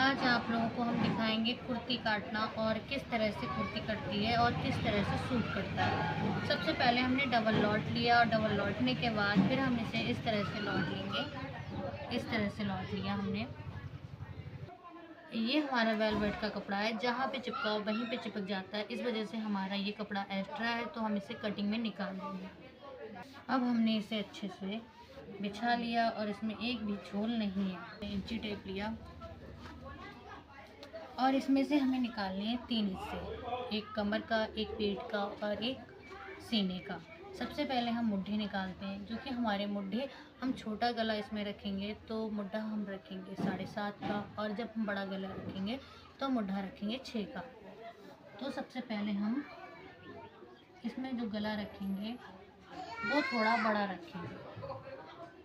आज आप लोगों को हम दिखाएंगे कुर्ती काटना और किस तरह से कुर्ती कटती है और किस तरह से सूट कटता है। सबसे पहले हमने डबल लॉट लिया और डबल लॉटने के बाद फिर हम इसे इस तरह से लॉट लेंगे। इस तरह से लॉट लिया हमने। ये हमारा वेलवेट का कपड़ा है, जहाँ पे चिपकाओ वहीं पे चिपक जाता है। इस वजह से हमारा ये कपड़ा एक्स्ट्रा है, तो हम इसे कटिंग में निकाल देंगे। अब हमने इसे अच्छे से बिछा लिया और इसमें एक भी झोल नहीं है। इंची टेप लिया और इसमें से हमें निकालने हैं 3 हिस्से, एक कमर का, एक पेट का और एक सीने का। सबसे पहले हम मुड्ढे निकालते हैं, जो कि हमारे मुड्ढे, हम छोटा गला इसमें रखेंगे तो मुड्ढा हम रखेंगे 7.5 का, और जब हम बड़ा गला रखेंगे तो मुड्ढा रखेंगे 6 का। तो सबसे पहले हम इसमें जो गला रखेंगे वो थोड़ा बड़ा रखेंगे,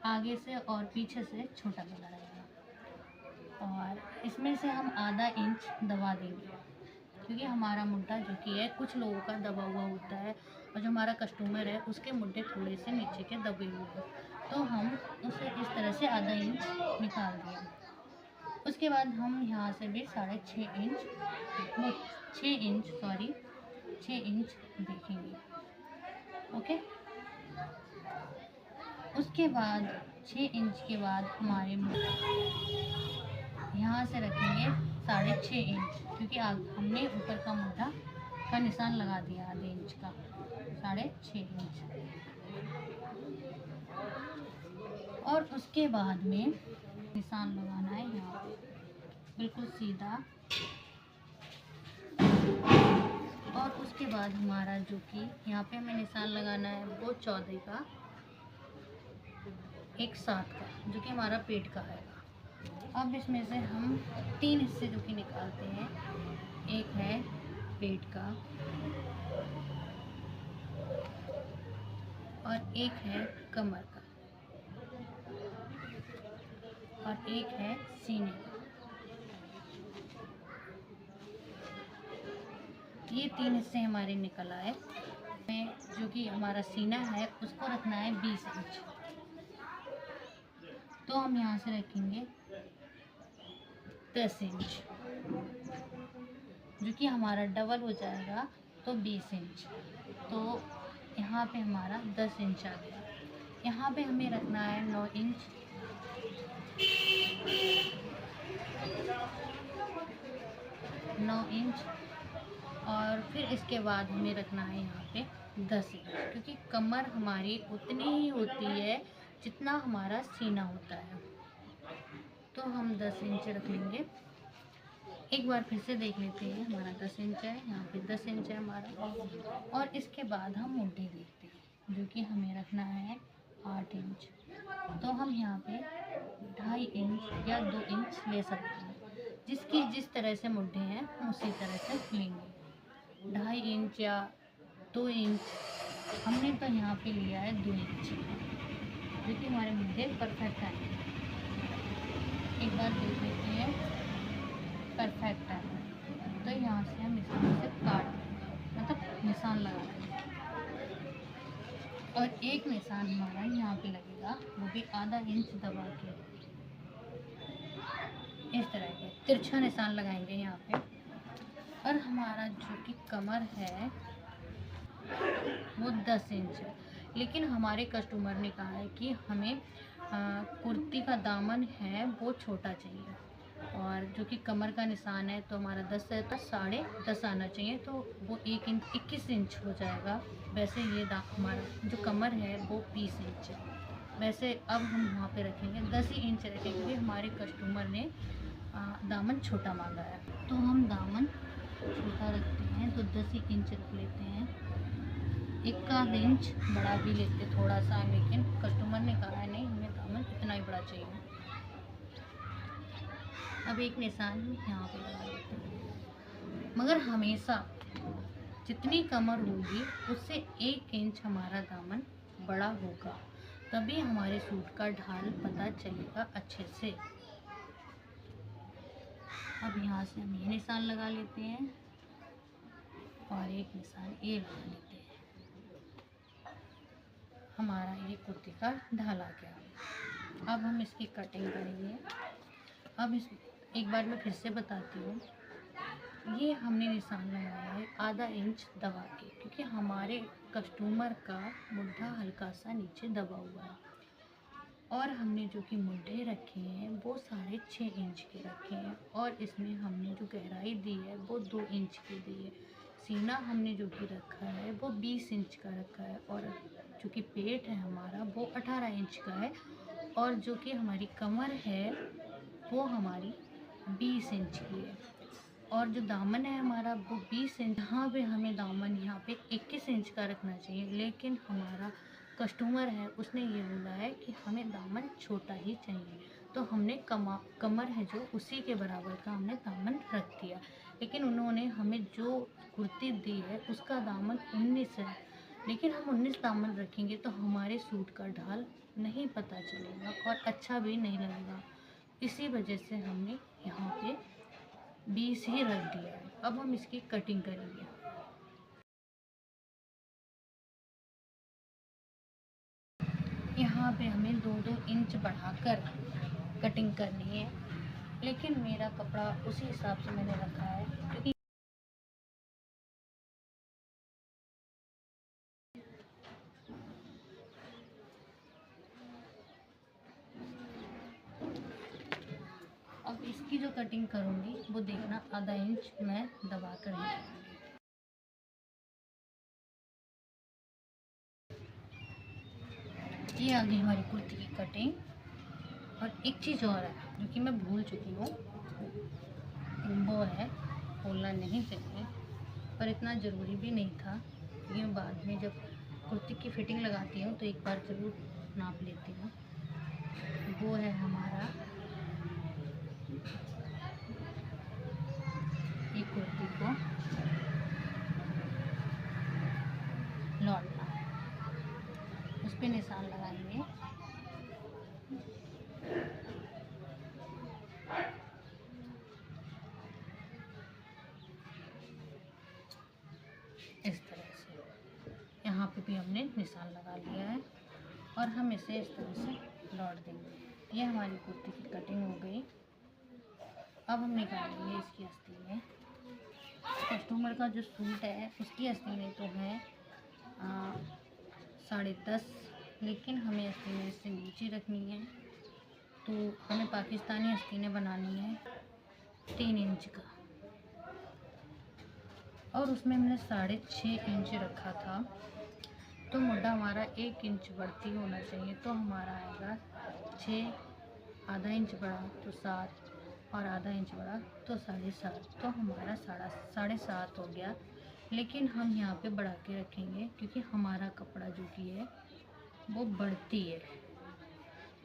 आगे से और पीछे से छोटा गला रहेगा। और इसमें से हम आधा इंच दबा देंगे, क्योंकि हमारा मुड्ढा जो कि है कुछ लोगों का दबा हुआ होता है, और जो हमारा कस्टमर है उसके मुड्ढे थोड़े से नीचे के दबे हुए हैं, तो हम उसे इस तरह से आधा इंच निकाल देंगे। उसके बाद हम यहाँ से भी 6.5 इंच, 6 इंच देखेंगे। ओके, उसके बाद 6 इंच के बाद हमारे यहाँ से रखेंगे 6.5 इंच, क्योंकि हमने ऊपर का मुड्ढा का निशान लगा दिया आधे इंच का, 6.5 इंच। और उसके बाद में निशान लगाना है यहाँ पे बिल्कुल सीधा। और उसके बाद हमारा जो कि यहाँ पे हमें निशान लगाना है वो 14 का, एक 7 का, जो कि हमारा पेट का है। अब इसमें से हम 3 हिस्से जो कि निकालते हैं, एक है पेट का और एक है कमर का और एक है सीने का। ये 3 हिस्से हमारे निकल आए। जो कि हमारा सीना है उसको रखना है 20 इंच, तो हम यहाँ से रखेंगे 10 इंच, जो कि हमारा डबल हो जाएगा तो 20 इंच। तो यहाँ पे हमारा 10 इंच आ गया। यहाँ पे हमें रखना है 9 इंच, 9 इंच। और फिर इसके बाद हमें रखना है यहाँ पे 10 इंच, क्योंकि कमर हमारी उतनी ही होती है जितना हमारा सीना होता है, तो हम 10 इंच रख लेंगे। एक बार फिर से देख लेते हैं, हमारा 10 इंच है, यहाँ पे 10 इंच है हमारा। और इसके बाद हम मुड्ढे देखते हैं, जो कि हमें रखना है 8 इंच। तो हम यहाँ पे 2.5 इंच या 2 इंच ले सकते हैं, जिसकी जिस तरह से मुड्ढे हैं हम उसी तरह से लेंगे। 2.5 इंच या 2 इंच, हमने तो यहाँ पे लिया है 2 इंच, जो कि हमारे मुड्ढे परफेक्ट आएंगे। एक बार देख लेते हैं, परफेक्ट है। तो यहाँ से हम इस तरह से काट, मतलब निशान लगा देंगे। और एक निशान हमारा यहाँ पे लगेगा, वो भी आधा इंच दबा के इस तरह के तिरछा निशान लगाएंगे यहाँ पे। और हमारा जो कि कमर है वो 10 इंच है, लेकिन हमारे कस्टमर ने कहा है कि हमें कुर्ती का दामन है वो छोटा चाहिए, और जो कि कमर का निशान है तो हमारा 10 है, तो 10.5 आना चाहिए, तो वो 1 इंच 21 इंच हो जाएगा। वैसे ये हमारा जो कमर है वो 20 इंच है। वैसे अब हम वहाँ पे रखेंगे 10 ही इंच रखेंगे, क्योंकि हमारे कस्टमर ने दामन छोटा मांगा है, तो हम दामन छोटा रखते हैं, तो 10 ही इंच रख लेते हैं। 1 इंच बड़ा भी लेते थोड़ा सा, लेकिन कस्टमर ने कहा है नहीं, हमें दामन इतना ही बड़ा चाहिए। अब एक निशान यहाँ पे लगा देते हैं, मगर हमेशा जितनी कमर होगी उससे 1 इंच हमारा दामन बड़ा होगा, तभी हमारे सूट का ढाल पता चलेगा अच्छे से। अब यहाँ से हम ये निशान लगा लेते हैं और एक निशान ये लगा लेते हैं। हमारा ये कुर्ती का ढाल आ गया। अब हम इसकी कटिंग करेंगे। अब एक बार मैं फिर से बताती हूँ, ये हमने निशान लगाया है आधा इंच दबा के, क्योंकि हमारे कस्टमर का मुड्ढा हल्का सा नीचे दबा हुआ है। और हमने जो कि मुड्ढे रखे हैं वो 6.5 इंच के रखे हैं, और इसमें हमने जो गहराई दी है वो 2 इंच की दी है। सीना हमने जो कि रखा है वो 20 इंच का रखा है, और जो कि पेट है हमारा वो 18 इंच का है, और जो कि हमारी कमर है वो हमारी 20 इंच की है, और जो दामन है हमारा वो 20 इंच। यहाँ पे हमें दामन यहाँ पे 21 इंच का रखना चाहिए, लेकिन हमारा कस्टमर है उसने ये बोला है कि हमें दामन छोटा ही चाहिए, तो हमने कमर है जो उसी के बराबर का हमने दामन रख दिया। लेकिन उन्होंने हमें जो कुर्ती दी है उसका दामन 19 है, लेकिन हम 19 दामन रखेंगे तो हमारे सूट का ढाल नहीं पता चलेगा और अच्छा भी नहीं लगेगा। इसी वजह से हमने यहाँ पे 20 ही रख दिया है। अब हम इसकी कटिंग करेंगे। यहाँ पे हमें 2-2 इंच बढ़ाकर कटिंग करनी है, लेकिन मेरा कपड़ा उसी हिसाब से मैंने रखा है, क्योंकि अब इसकी जो कटिंग करूँगी वो देखना आधा इंच मैं दबा कर ही करूँगी। ये आ गई हमारी कुर्ती की कटिंग। और एक चीज़ और है जो कि मैं भूल चुकी हूँ, वो है बोलना नहीं चाहिए, पर इतना ज़रूरी भी नहीं था, क्योंकि मैं बाद में जब कुर्ती की फिटिंग लगाती हूँ तो एक बार ज़रूर नाप लेती हूँ। वो है हमारा ये कुर्ती को लौटना, उस पर निशान लगाएंगे। इस तरह से यहाँ पे भी हमने निशान लगा लिया है, और हम इसे इस तरह से लौट देंगे। ये हमारी कुर्ती की कटिंग हो गई। अब हम निकालेंगे इसकी आस्तीनें। कस्टमर का जो सूट है उसकी आस्तीनें तो है 10.5, लेकिन हमें आस्तीनें इससे नीचे रखनी है, तो हमें पाकिस्तानी आस्तीनें बनानी है 3 इंच का, और उसमें हमने 6.5 इंच रखा था, तो मुड्ढा हमारा 1 इंच बढ़ती होना चाहिए, तो हमारा आएगा 6, आधा इंच बढ़ा तो 7, और आधा इंच बढ़ा तो 7.5, तो हमारा 7.5 हो गया। लेकिन हम यहाँ पे बढ़ा के रखेंगे, क्योंकि हमारा कपड़ा जो कि है वो बढ़ती है,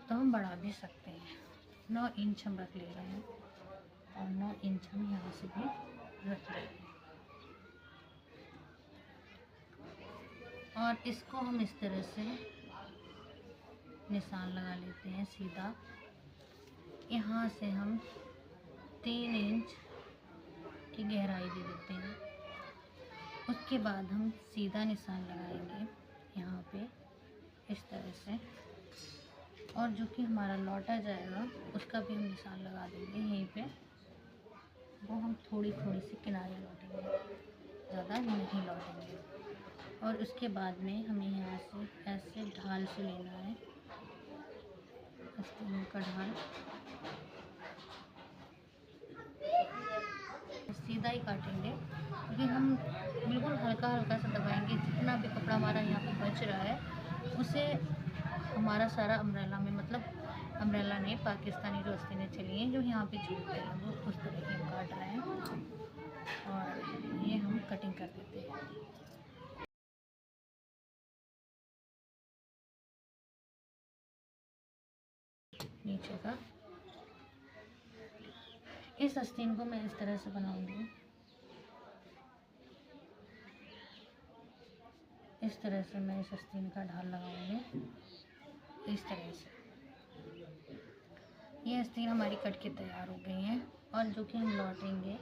तो हम बढ़ा भी सकते हैं। 9 इंच हम रख ले रहे हैं, और 9 इंच हम यहाँ से भी रख रहे हैं, और इसको हम इस तरह से निशान लगा लेते हैं सीधा। यहाँ से हम 3 इंच की गहराई दे देते हैं। उसके बाद हम सीधा निशान लगाएंगे यहाँ पे इस तरह से, और जो कि हमारा लौटा जाएगा उसका भी हम निशान लगा देंगे यहीं पे। वो हम थोड़ी थोड़ी सी किनारे लौटेंगे, ज़्यादा नहीं लौटेंगे। और उसके बाद में हमें यहाँ से ऐसे ढाल से लेना है, आस्तीनों का ढाल सीधा ही काटेंगे, क्योंकि हम बिल्कुल हल्का हल्का सा दबाएंगे। जितना भी कपड़ा हमारा यहाँ पे बच रहा है उसे हमारा सारा अम्ब्रेला में, मतलब अम्ब्रेला नहीं, पाकिस्तानी जो आस्तीनें चली हैं जो यहाँ पे झूलते हैं वो उस तरह के हम काट रहे हैं, और ये हम कटिंग कर देते हैं। नीचे का इस आस्तीन को मैं इस तरह से बनाऊंगी, इस तरह से मैं इस आस्तीन का ढाल लगाऊंगी इस तरह से। ये आस्तीन हमारी कट के तैयार हो गई हैं, और जो कि हम लौटेंगे